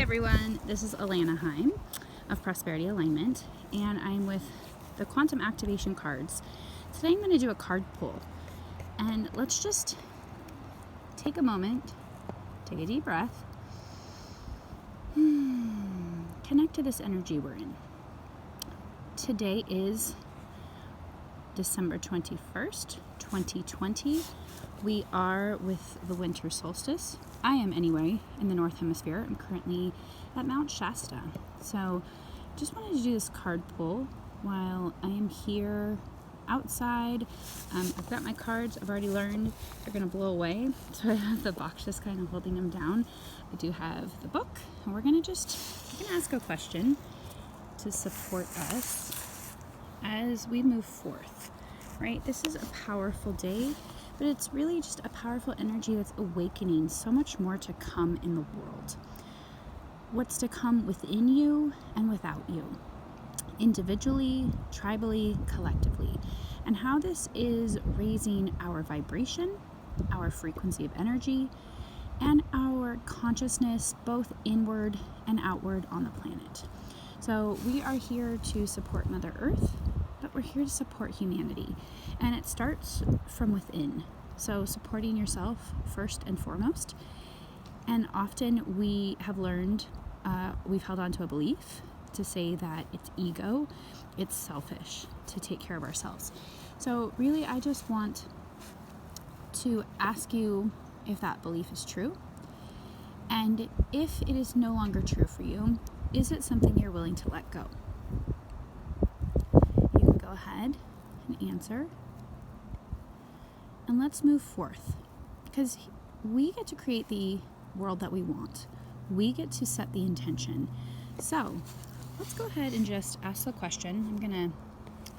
everyone, this is Alana Heim of Prosperity Alignment, and I'm with the Quantum Activation cards. Today I'm going to do a card pull, and let's just take a moment, take a deep breath, connect to this energy we're in. Today is December 21st, 2020. We are with the winter solstice. I am anyway in the North Hemisphere. I'm currently at Mount Shasta. So just wanted to do this card pull while I am here outside. I've got my cards. I've already learned they're going to blow away. So I have the box just kind of holding them down. I do have the book, and we're going to ask a question to support us as we move forth, right? This is a powerful day, but it's really just a powerful energy that's awakening so much more to come in the world. What's to come within you and without you, individually, tribally, collectively, and how this is raising our vibration, our frequency of energy, and our consciousness both inward and outward on the planet. So we are here to support Mother Earth, but we're here to support humanity. And it starts from within. So supporting yourself first and foremost. And often we have learned, we've held on to a belief to say that it's ego, it's selfish to take care of ourselves. So really, I just want to ask you if that belief is true. And if it is no longer true for you, is it something you're willing to let go? You can go ahead and answer. And let's move forth, because we get to create the world that we want. We get to set the intention. So let's go ahead and just ask the question. I'm going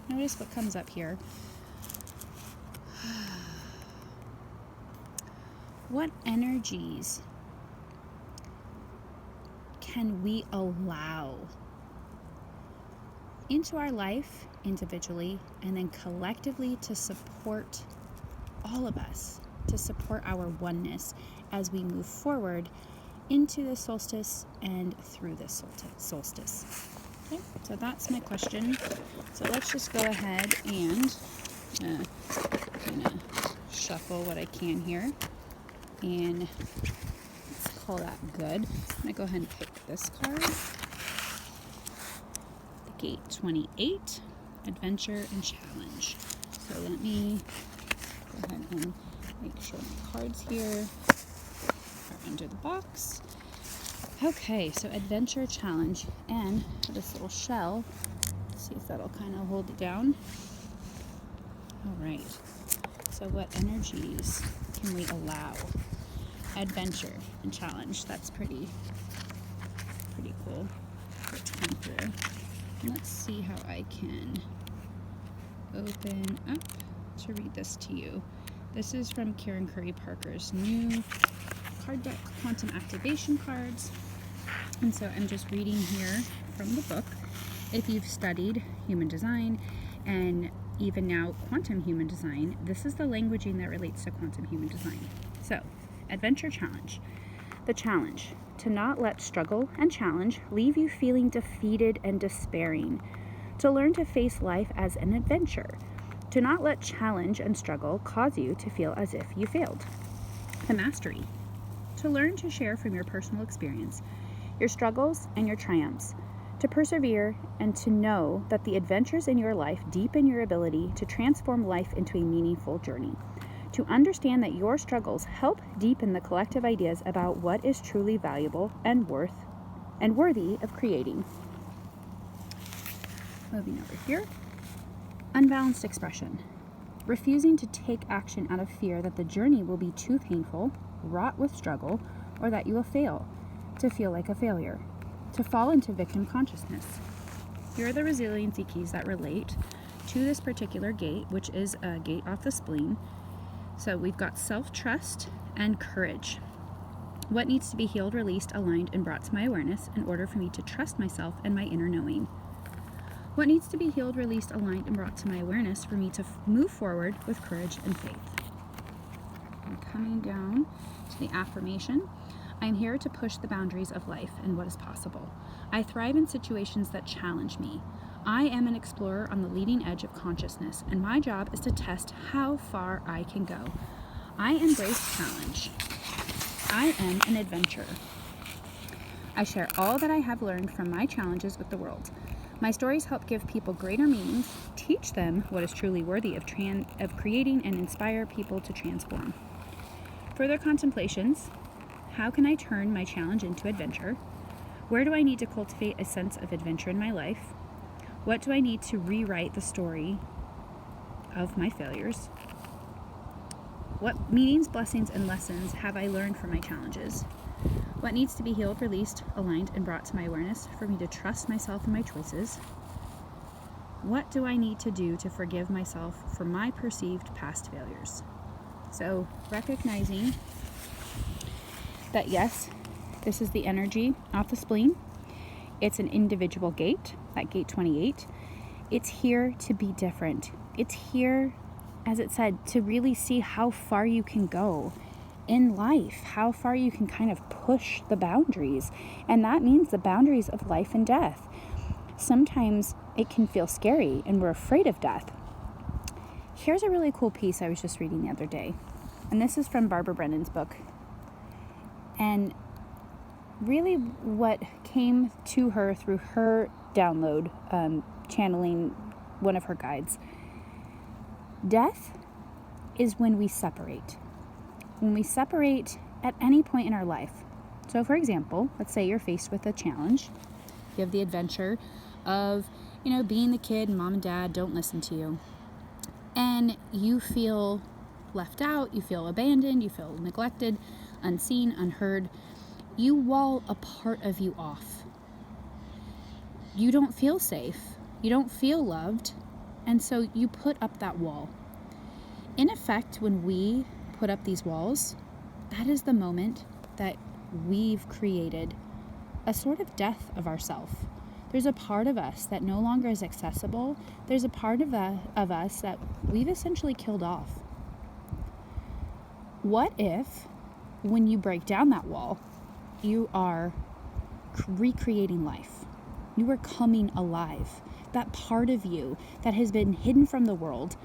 to notice what comes up here. What energies can we allow into our life individually and then collectively to support all of us, to support our oneness as we move forward into the solstice and through the solstice? Okay, so that's my question. So let's just go ahead and kind of shuffle what I can here. And let's call that good. I'm going to go ahead and pick this card. The Gate 28, Adventure and Challenge. So let me go ahead and make sure my cards here are under the box. Okay, so Adventure Challenge, and this little shell, let's see if that'll kind of hold it down. All right, so what energies can we allow? Adventure and challenge. That's pretty cool. Let's come through. And let's see how I can open up to read this to you. This is from Karen Curry Parker's new card deck, Quantum Activation cards. And so I'm just reading here from the book. If you've studied human design and even now quantum human design, this is the languaging that relates to quantum human design. So, Adventure Challenge. The challenge: to not let struggle and challenge leave you feeling defeated and despairing. To learn to face life as an adventure. To not let challenge and struggle cause you to feel as if you failed. The Mastery: to learn to share from your personal experience, your struggles and your triumphs. To persevere and to know that the adventures in your life deepen your ability to transform life into a meaningful journey. To understand that your struggles help deepen the collective ideas about what is truly valuable and worthy of creating. Moving over here. Unbalanced expression. Refusing to take action out of fear that the journey will be too painful, wrought with struggle, or that you will fail, to feel like a failure, to fall into victim consciousness. Here are the resiliency keys that relate to this particular gate, which is a gate off the spleen. So we've got self-trust and courage. What needs to be healed, released, aligned, and brought to my awareness in order for me to trust myself and my inner knowing? What needs to be healed, released, aligned, and brought to my awareness for me to move forward with courage and faith? And coming down to the affirmation: I am here to push the boundaries of life and what is possible. I thrive in situations that challenge me. I am an explorer on the leading edge of consciousness, and my job is to test how far I can go. I embrace challenge. I am an adventurer. I share all that I have learned from my challenges with the world. My stories help give people greater meanings, teach them what is truly worthy of creating, and inspire people to transform. Further contemplations: how can I turn my challenge into adventure? Where do I need to cultivate a sense of adventure in my life? What do I need to rewrite the story of my failures? What meanings, blessings, and lessons have I learned from my challenges? What needs to be healed, released, aligned, and brought to my awareness for me to trust myself and my choices? What do I need to do to forgive myself for my perceived past failures? So, recognizing that yes, this is the energy off the spleen. It's an individual gate, that gate 28. It's here to be different. It's here, as it said, to really see how far you can go in life, how far you can kind of push the boundaries. And that means the boundaries of life and death. Sometimes it can feel scary and we're afraid of death. Here's a really cool piece I was just reading the other day. And this is from Barbara Brennan's book. And really what came to her through her download, channeling one of her guides. Death is when we separate. When we separate at any point in our life. So for example, let's say you're faced with a challenge. You have the adventure of, being the kid and mom and dad don't listen to you. And you feel left out, you feel abandoned, you feel neglected, unseen, unheard. You wall a part of you off. You don't feel safe. You don't feel loved. And so you put up that wall. In effect, when we put up these walls, that is the moment that we've created a sort of death of ourself. There's a part of us that no longer is accessible. There's a part of us that we've essentially killed off. What if, when you break down that wall, you are recreating life? You are coming alive. That part of you that has been hidden from the world,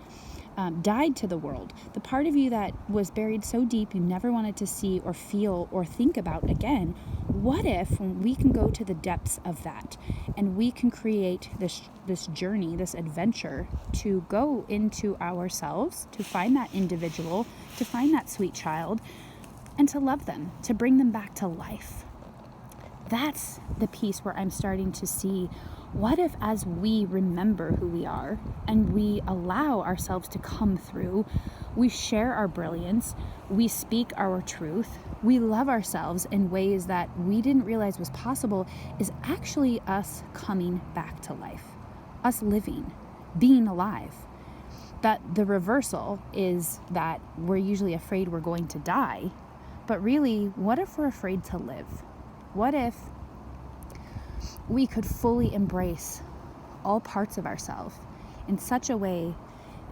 died to the world, the part of you that was buried so deep you never wanted to see or feel or think about again. What if we can go to the depths of that and we can create this journey, this adventure to go into ourselves, to find that individual, to find that sweet child, and to love them, to bring them back to life? That's the piece where I'm starting to see, what if as we remember who we are and we allow ourselves to come through, we share our brilliance, we speak our truth, we love ourselves in ways that we didn't realize was possible, is actually us coming back to life, us living, being alive. That the reversal is that we're usually afraid we're going to die, but really, what if we're afraid to live? What if we could fully embrace all parts of ourselves in such a way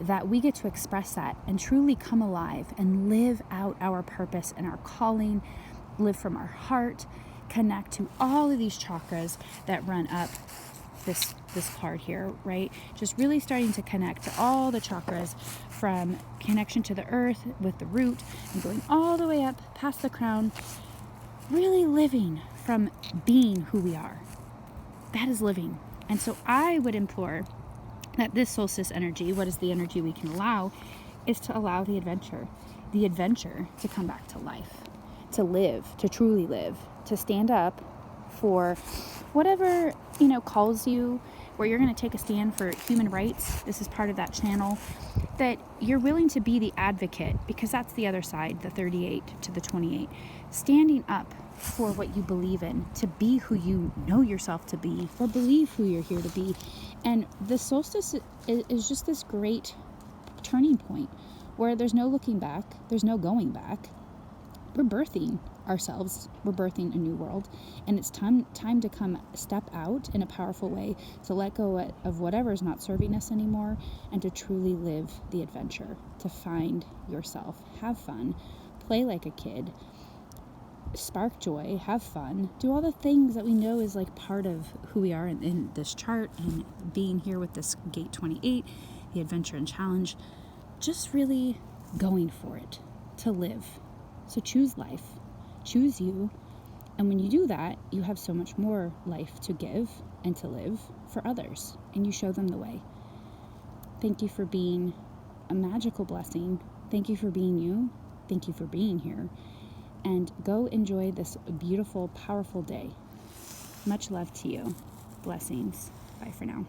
that we get to express that and truly come alive and live out our purpose and our calling, live from our heart, connect to all of these chakras that run up this part here, right? Just really starting to connect to all the chakras, from connection to the earth with the root and going all the way up past the crown, really living from being who we are. That is living. And so I would implore that this solstice energy, what is the energy we can allow, is to allow the adventure to come back to life, to live, to truly live, to stand up for whatever, calls you, where you're going to take a stand for human rights. This is part of that channel, that you're willing to be the advocate, because that's the other side, the 38 to the 28, standing up for what you believe in, to be who you know yourself to be, or believe who you're here to be. And the solstice is just this great turning point where there's no looking back, there's no going back. We're birthing ourselves, we're birthing a new world, and it's time to step out in a powerful way, to let go of whatever is not serving us anymore, and to truly live the adventure, to find yourself, have fun, play like a kid, spark joy, have fun, do all the things that we know is like part of who we are in this chart, and being here with this gate 28, the adventure and challenge, just really going for it to live. So choose life, choose you. And when you do that, you have so much more life to give and to live for others, and you show them the way. Thank you for being a magical blessing. Thank you for being you. Thank you for being here. And go enjoy this beautiful, powerful day. Much love to you. Blessings. Bye for now.